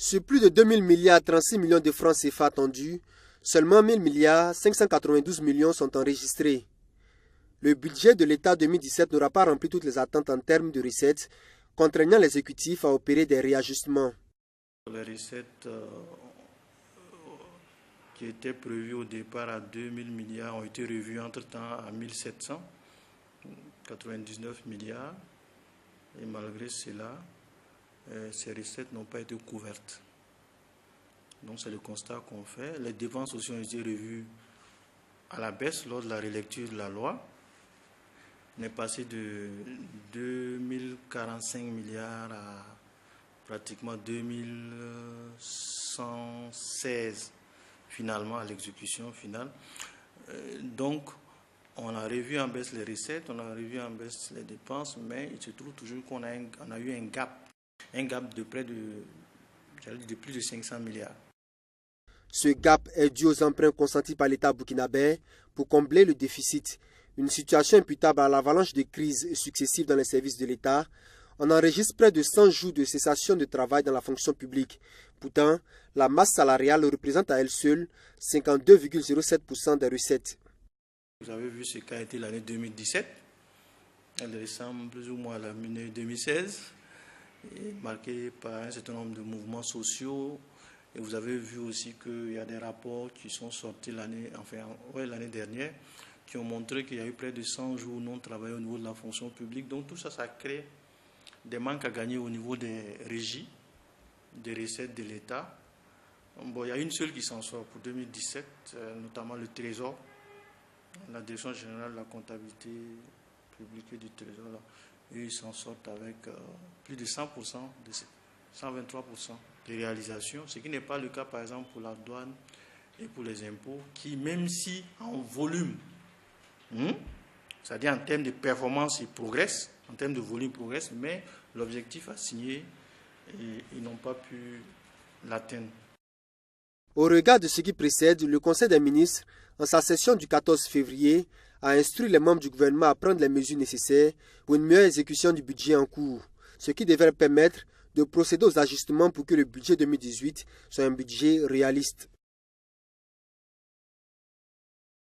Sur plus de 2000 milliards 36 millions de francs CFA attendus, seulement 1000 milliards 592 millions sont enregistrés. Le budget de l'État 2017 n'aura pas rempli toutes les attentes en termes de recettes, contraignant l'exécutif à opérer des réajustements. Les recettes qui étaient prévues au départ à 2000 milliards ont été revues entre-temps à 1799 milliards. Et malgré cela, ces recettes n'ont pas été couvertes. Donc c'est le constat qu'on fait. Les dépenses aussi ont été revues à la baisse lors de la relecture de la loi. On est passé de 2045 milliards à pratiquement 2116 finalement à l'exécution finale. Donc on a revu en baisse les recettes, on a revu en baisse les dépenses, mais il se trouve toujours qu'on a eu un gap de près de plus de 500 milliards. Ce gap est dû aux emprunts consentis par l'État burkinabé pour combler le déficit, une situation imputable à l'avalanche de crises successives dans les services de l'État. On enregistre près de 100 jours de cessation de travail dans la fonction publique. Pourtant, la masse salariale représente à elle seule 52,07% des recettes. Vous avez vu ce qu'a été l'année 2017. Elle ressemble plus ou moins à l'année 2016, marquée par un certain nombre de mouvements sociaux. Et vous avez vu aussi qu'il y a des rapports qui sont sortis l'année dernière, qui ont montré qu'il y a eu près de 100 jours non travaillés au niveau de la fonction publique. Donc tout ça, ça crée des manques à gagner au niveau des régies, des recettes de l'État. Bon, il y a une seule qui s'en sort pour 2017, notamment le Trésor, la Direction générale de la comptabilité publique et du Trésor. Là, et ils s'en sortent avec plus de 100%, 123% de réalisation, ce qui n'est pas le cas par exemple pour la douane et pour les impôts, qui même si en volume, c'est-à-dire en termes de performance, ils progressent, en termes de volume, ils progressent, mais l'objectif assigné, ils n'ont pas pu l'atteindre. Au regard de ce qui précède, le Conseil des ministres, en sa session du 14 février, a instruit les membres du gouvernement à prendre les mesures nécessaires pour une meilleure exécution du budget en cours, ce qui devrait permettre de procéder aux ajustements pour que le budget 2018 soit un budget réaliste.